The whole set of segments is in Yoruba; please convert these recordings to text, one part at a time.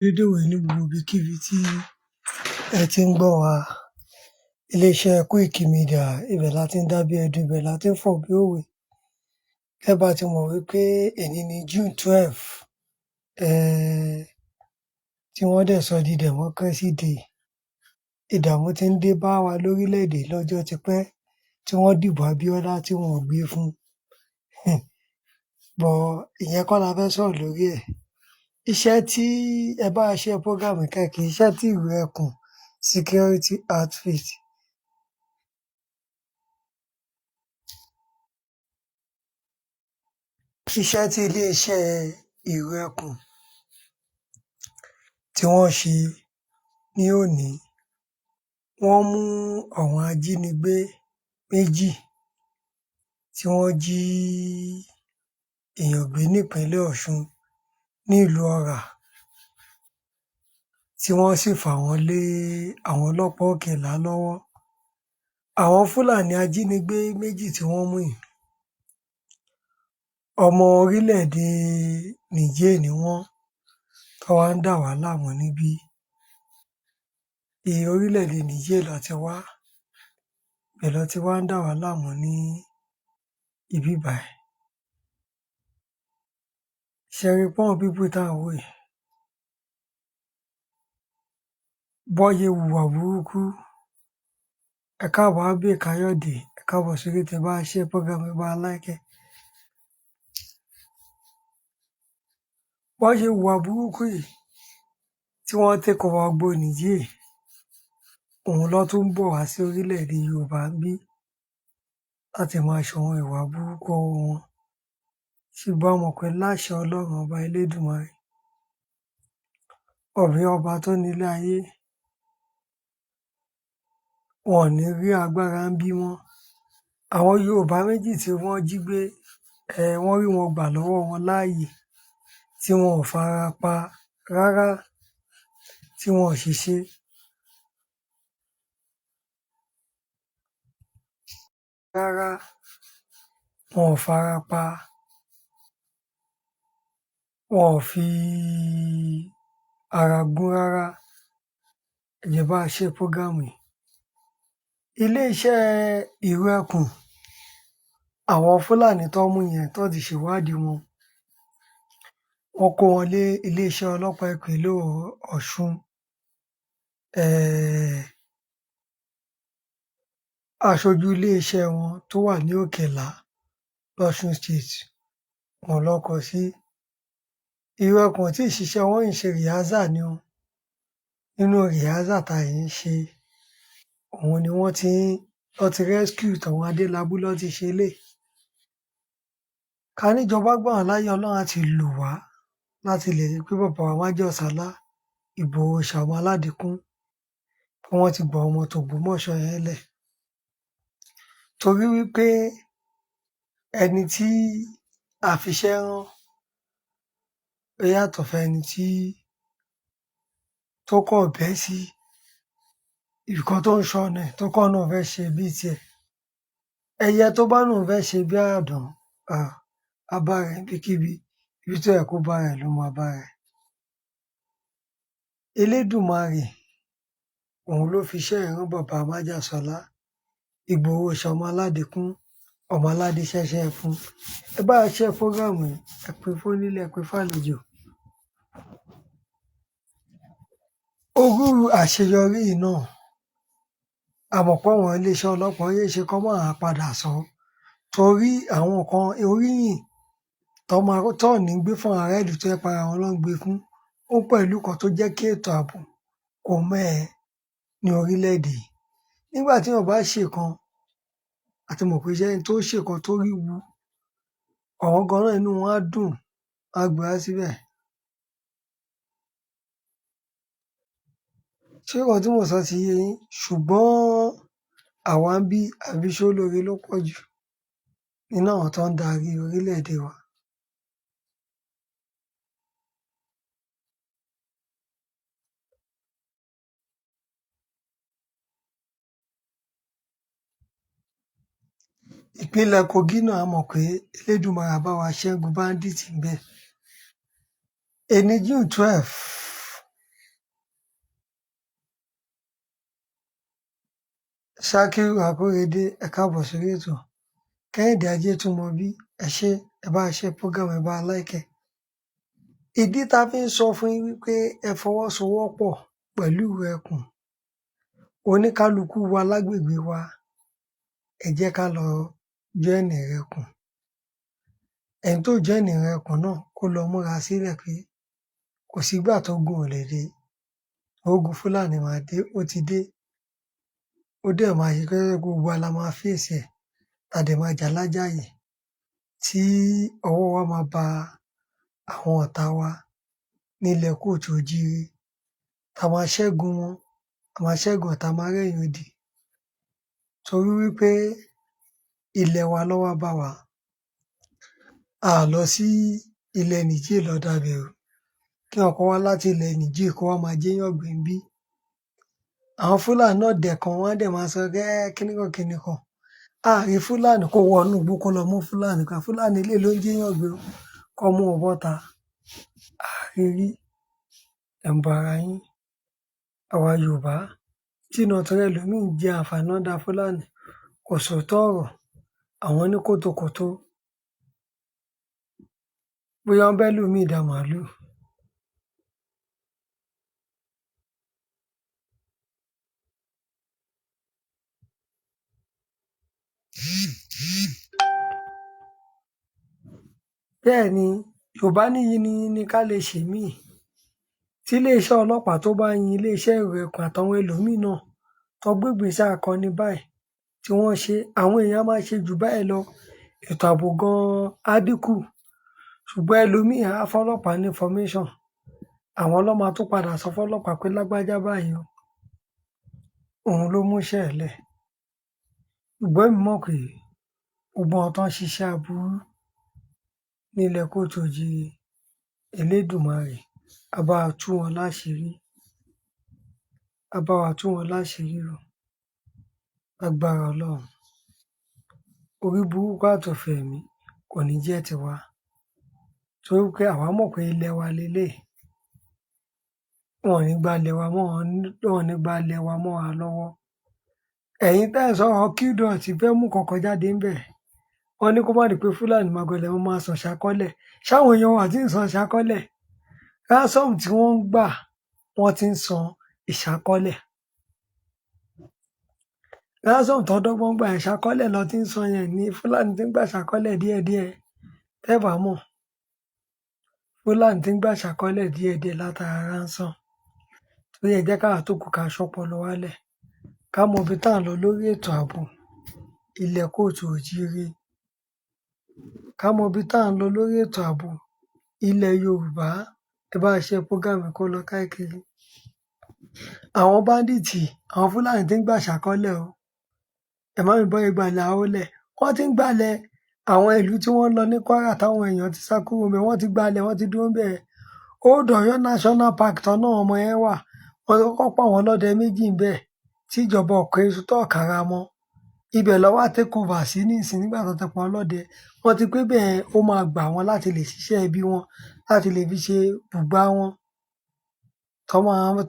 Rédíò ní gbogbo ibikíbi tí ẹ ti ń gbọ́ wa. Iléeṣẹ́ Koiki Media, ibẹ̀ la ti ń dá bí ẹdun, ibẹ̀ la ti ń fọ̀ bí òwe. Gẹ́gẹ́ bá ti mọ̀ wípé èní ni June 12, tí wọ́n dẹ̀ sọ di Democracy Day. Ìdààmú ti ń dé bá wa lórílẹ̀-èdè lọ́jọ́ ti pẹ́ tí wọ́n dìbò Abíọ́lá tí wọn ò gbé fún. Ìyẹn kọ́ la fẹ́ sọ̀rọ̀ lórí ẹ̀. Iṣẹ́ tí ẹ bá ṣe prógámù kẹ́kì, iṣẹ́ tí ìlú ẹkùn Security Outfit. Iṣẹ́ tí iléeṣẹ́ ìlú ẹkùn tí wọ́n ṣe ní òní, wọ́n mú àwọn ajínigbé méjì tí wọ́n jí èèyàn gbé nípínlẹ̀ Ọ̀ṣun ní ìlú Ọ̀rà, tí wọ́n sì fà wọ́n lé àwọn ọlọ́pàá Òkèlá lọ́wọ́. Àwọn Fúlàní ajínigbé méjì tí wọ́n mú yìí, ọmọ orílẹ̀-èdè Niger ni wọ́n, tó wá ń dà wá láàmú níbí. Orílẹ̀-èdè Niger ló ti wá, ibẹ̀ ló ti wá ń dà wá láàmú ní ibí báyìí. Ṣé ẹ rí pé àwọn pípù tá à ń wò yìí, bọ́n ṣe hùwà burúkú. Ẹ káàbọ̀ Abbey Káyọ̀dé, ẹ káàbọ̀ sórí tẹ́ bá ṣe prógámù, ẹ bá like ẹ̀. Bọ́n ṣe hùwà burúkú yìí tí wọ́n take over gbogbo Niger, òun ló tún ń bọ̀ wá sí orílẹ̀-èdè Yorùbá níbí láti máa ṣ'àwọn ìwà burúkú wọn. Ṣùgbọ́n a mọ̀ pé láṣẹ Ọlọ́run ọba Elédùmarè, ọba tó nílé ayé, wọn ò ní rí agbára ń bí mọ́. Àwọn Yorùbá méjì tí wọ́n jí gbé, wọ́n rí wọn gbà lọ́wọ́ wọn láàyè, tí wọn ò fara pa rárá, tí wọn ò ṣèṣe. Rárá, wọn ò fara pa, wọn ò fi ara gún rárá. Ẹ jẹ́ bá ṣe prógámù yìí. Iléeṣẹ́ ìlú ẹkùn, àwọn Fúlàní tó mú yẹn tó ti ṣèwádìí wọn, wọ́n kó wọn lé iléeṣẹ́ ọlọ́pàá ìpínlẹ̀ Ọ̀ṣun. Aṣojú iléeṣẹ́ wọn tó wà ní Òkèlá l'Ọ̀ṣun State, wọn ló kọ sí. Ìlú ẹkùn ò tí ì ṣiṣẹ́, wọ́n ń ṣe rìhásà ni o. Nínú rìhásà tá à ń ṣe, òun ni wọ́n ti rescue tàwọn Adélabú ló ti ṣe eléyìí. Ká níjọba gbà wọ́n láyè, Ọlọ́run á ti lò wá láti lè rí pé bàbá wa májẹ̀sọ́lá Ìgbòho Òòṣà ọmọ Aládìkún, pé wọ́n ti gba ọmọ t'Ògbómọ̀ṣọ́ yẹn lẹ̀. Torí wípé ẹni tí a fiṣẹ́ rán ó yàtọ̀ fẹ́ni tó kọ̀ bẹ́ sí nǹkan tó ń ṣọnà tó kọ́ náà fẹ́ ṣe bíi tiẹ̀. Ẹyẹ tó bá náà fẹ́ ṣe bí àdán, á bá rẹ̀ níbikíbi, ibi tó yẹ kó bá rẹ̀ ló máa bá rẹ̀. Elédùmarè, òun ló fiṣẹ́ yẹn rán bàbá májẹ̀sọ́lá Ìgbòho Òòṣà ọmọ Aládìkún, ọmọ aládé ṣẹ̀ṣẹ̀ fún. Ẹ bá ṣe prógámù yìí, ẹ pín fónílé, ẹ pín fàlejò. Orú àṣeyọrí yìí náà, a mọ̀ pé àwọn iléeṣẹ́ ọlọ́pàá yéé ṣe kó máa padà sọ, torí àwọn kan oríyìn tó ní gbé fún ará ìlú tó yẹ pé ara wọn ló ń gbé fún, ó pẹ̀lú kan tó jẹ́ kí ètò ààbò kó mẹ́hẹ ní orílẹ̀-èdè yìí. Nígbà tí wọ́n bá ṣe kan, àti mọ̀ pé iṣẹ́ tó ṣe kan tó rí wu, àwọn gan náà inú wọn á dùn, á gbé wá síbẹ̀. Ṣé nǹkan tí mò ń sọ ti yé yín? Ṣùgbọ́n àwa ń bí àbíṣólóore ló pọ̀ jù nínú àwọn tó ń darí orílẹ̀-èdè wa. Ìpínlẹ̀ Kogi náà, a mọ̀ pé Elédùmarè á bá wa ṣẹ́gun báńdíìtì ńbẹ̀. Èní June 12, Ṣakiru Akóredé, ẹ káàbọ̀ sórí ètò. Kẹ́hìndé Ajétúmọ̀bí, ẹ ṣé, ẹ bá ṣe program, ẹ bá like ẹ̀. Ìdí tá fi ń sọ fún yín wípé ẹ fọwọ́sowọ́pọ̀ pẹ̀lú ẹkùn oníkálukú wa lágbègbè wa, ẹ jẹ́ ká lọ join Ìrẹ́kùn. Ẹni tó join Ìrẹ́kùn náà kó lọ múra sílẹ̀ pé kò sígbà tó gun ò lè dé. Ogun Fúlàní máa dé, ó ti dé. Ó dẹ̀ máa ṣe pé gbogbo wa la máa fèsì ẹ̀, ta dẹ̀ máa jà lájàyè tí ọwọ́ wa máa ba àwọn ọ̀tá wa nílẹ̀ Kóòtù Òjíire. Ta máa ṣẹ́gun wọn, a máa ṣẹ́gun ọ̀tá máa rẹ́yìn odi. Torí wípé ilẹ̀ wa ló wá bá wa. A lọ sí ilẹ̀ Niger lọ dàbẹ̀rú. Kí ọ̀kan wá láti ilẹ̀ Niger kó wá máa jẹ́yàn gbé ń bí. Àwọn Fúlàní náà dẹ̀ kan wọ́n á dẹ̀ máa sọ kíníkan kíníkan. Ààrí Fúlàní kó wọnú igbó kó lọ mú Fúlàní kan. Fúlàní ilé ló ń jẹ́yàn gbé kọ́ mú ọ bọ́ta. Ààrí rí ẹ̀ ń bọ ara yín. Àwa Yorùbá tí iná tọrẹ lómi ń jẹ àǹfààní ọ̀dà Fúlàní kò sòótọ́ ọ̀rọ̀. Àwọn ní kótókótó. Bóyá ń bẹ́ lómi ìdá màálù. Bẹ́ẹ̀ ni Yorùbá ní yínníyínní ká lè ṣe mí. Tí iléeṣẹ́ ọlọ́pàá tó bá yin iléeṣẹ́ Ìrẹ́kùn àtàwọn ẹlòmíì náà tó gbégbèsè akọni báyìí tí wọ́n ṣe, àwọn èèyàn máa ṣe jù báyìí lọ. Ètò ààbò gan-an á dínkù. Ṣùgbọ́n ẹlòmíì á fọ́lọ́pàá ní information. Àwọn ọlọ́mà tó padà sọ fọ́lọ́pàá pé lágbájá báyìí o, òun ló múṣẹ́ ẹ̀ lẹ̀. Ṣùgbọ́n èmi mọ̀ pé gbogbo àwọn tó ń ṣiṣẹ́ aburú nílẹ̀ Kóòtù Òjíire, Elédùmarè á bá wa tú wọn láṣìírí. Á bá wa tú wọn láṣìírí o. Lágbára Ọlọ́run. Orí burúkú àtòfò ẹ̀mí kò ní jẹ́ tiwa. Torí pé àwa mọ̀ pé ilẹ̀ wa leléyìí. Wọn ò ní gba ilẹ̀ wa mọ́ wa lọ́wọ́. Ẹ̀yin tẹ́ ẹ̀ ń sọ̀rọ̀ Qdot fẹ́ mú kankan jáde ńbẹ̀. Wọ́n ní kó má di pé Fúlàní máa gọlẹ̀ wọn máa san ṣàkọ́lẹ̀. Ṣáwọn èèyàn wà tí ń san ṣàkọ́lẹ̀. Ransom tí wọ́n ń gbà wọ́n ti ń san ìṣàkọ́lẹ̀. Ransom tó dọ́gbọ́n gbà ìṣàkọ́lẹ̀ lọ ti ń san yẹn ní Fúlàní tí ń gbà ṣàkọ́lẹ̀ díẹ̀díẹ̀. Tẹ́ bá mọ̀. Fúlàní tí ń gbà ṣàkọ́lẹ̀ díẹ̀díẹ̀ látara ransom. Torí ẹ jẹ́ káwa tó kù ká ṣọpọlọ wálẹ̀. Ká mọ ibi tá à ń lọ lórí ètò ààbò ilẹ̀ Kóòtù Òjíire. Ká mọ ibi tá à ń lọ lórí ètò ààbò ilẹ̀ Yorùbá. Ẹ bá ṣe program kó lọ káàkiri. Àwọn báńdíìtì, àwọn Fúlàní tí ń gbà ṣàkọ́lẹ̀ o. Ẹ má mi bọ́ ìgbàlẹ̀ àwọlẹ̀. Wọ́n ti ń gbalẹ̀ àwọn ìlú tí wọ́n lọ ní Kwara táwọn èèyàn ti sá kúrò ńbẹ̀. Wọ́n ti gbalẹ̀, wọ́n ti dúró ńbẹ̀. Old Ọ̀yọ́ National Park tán náà ọmọ yẹn wà. Wọ́n ti kọ́kọ́ pa àwọn ọlọ́dẹ méjì ńbẹ̀ tí ìjọba ọ̀kẹ́ iṣu tó ọ̀kàrà mọ́. Ibẹ̀ ló wá take over sí nísìn nígbà tó ti pa ọlọ́dẹ. Wọ́n ti pé bẹ́ẹ̀ ó máa gbà wọ́n láti lè ṣiṣẹ́ ibi wọn, láti lè fi ṣe bùgbá wọn,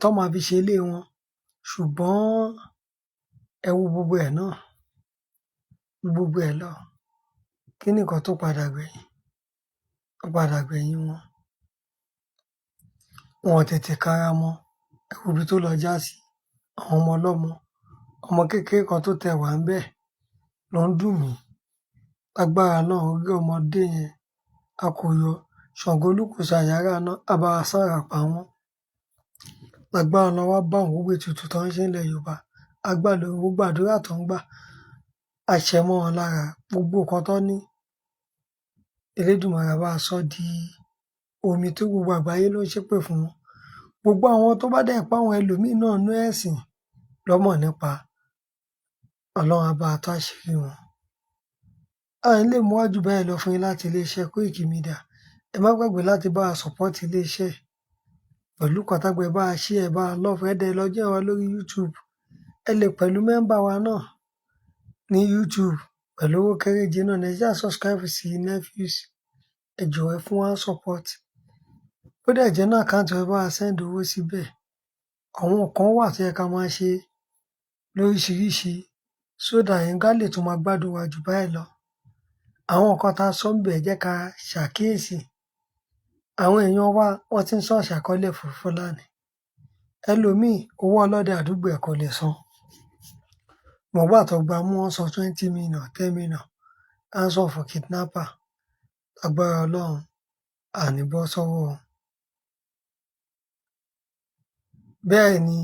tó máa fi ṣe ilé wọn. Ṣùgbọ́n ẹ wo gbogbo ẹ̀ náà. Gbogbo ẹ̀ lọ. Kí ni nǹkan tó padà gbẹ̀yìn? Ó padà gbẹ̀yìn wọn. Wọn ò tètè kára mọ́. Ẹ wo ibi tó lọ já sí. Àwọn ọmọ ọlọ́mọ. Ọmọ kékeré kan tó tẹ̀ wá ńbẹ̀ ló ń dùn mí. Lágbára náà orí ọmọdé yẹn a kò yọ. Ṣàngó Olúkòso Àyàrá náà á bá wa sára pa wọ́n. Lágbára náà wá bá àwọn gbogbo ètùtù tó ń ṣe nílẹ̀ Yorùbá. Agbálò gbogbo àdúrà tó ń gbà. Àṣẹ mọ́ wọn lára gbogbo nǹkan tó ní. Elédùmarè bá a sọ di omi tí gbogbo àgbáyé ló ń ṣépè fún wọn. Gbogbo àwọn tó bá dẹ̀ pa àwọn ẹlòmíì náà nú ẹ̀sìn lọ́mọ̀ nípa. Ọlọ́run á bá a tó àṣírí wọn. À ń lè mú wájú báyìí lọ fún yín láti iléeṣẹ́ Koiki Media. Ẹ má gbàgbé láti bá a support iléeṣẹ́. Pẹ̀lú kọ́tàgbẹ́ bá a share, bá a love ẹ̀dẹ̀ lọ join wa lórí YouTube. Ẹ lè pẹ̀lú mẹ́mbà wa náà ní YouTube pẹ̀lú owó kéréje náà. Ẹ ṣáà subscribe sí Nephews. Ẹ jọ̀ọ́ ẹ fún wa support. Bó dẹ̀ jẹ́ náà àkáǹtì ẹ bá a send owó síbẹ̀. Àwọn nǹkan wà tó yẹ ká máa ṣe lóríṣiríṣi so that yín ká lè tún máa gbádùn wa jù báyìí lọ. Àwọn nǹkan tá a sọ ńbẹ̀ ẹ jẹ́ ká ṣàkíyèsí. Àwọn èèyàn wa wọ́n ti ń sọ àṣàkọ́lẹ̀ fún Fúlàní. Ẹlòmíì owó ọlọ́dẹ àdúgbò ẹ̀ kò lè san. Mọ̀gbà tó gba mú wọn san 20 million 10 million ransom fún kidnapper. Agbára Ọlọ́run àní bọ́ sọ́wọ́ wọn. Bẹ́ẹ̀ ni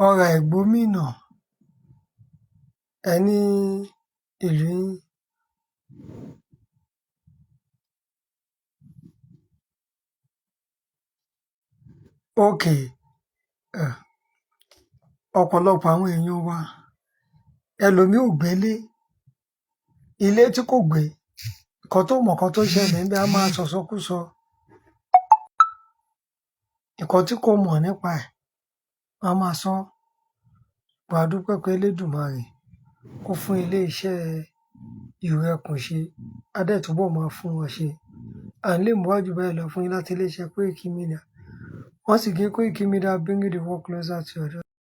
ọ̀rọ̀ ìgbómìnà ẹni ìlú yín. Okay. Ọ̀pọ̀lọpọ̀ àwọn èèyàn wa ẹlòmíì ò gbélé. Ilé tí kò gbé nǹkan tó mọ̀ nǹkan tó ṣẹlẹ̀ ńbẹ̀ á máa sọ̀sọkúsọ. Nǹkan tí kò mọ̀ nípa ẹ̀ á máa sọ. But a dúpẹ́ pé Elédùmarè ó fún ilé-iṣẹ́ Ìrù-ẹkùn ṣe, á dẹ̀ túbọ̀ máa fún wọn ṣe. À ń lè mú wá jù báyìí lọ fún yín láti ilé-iṣẹ́ Koiki Media. Once again, Koiki Media bringing the world closer to your door.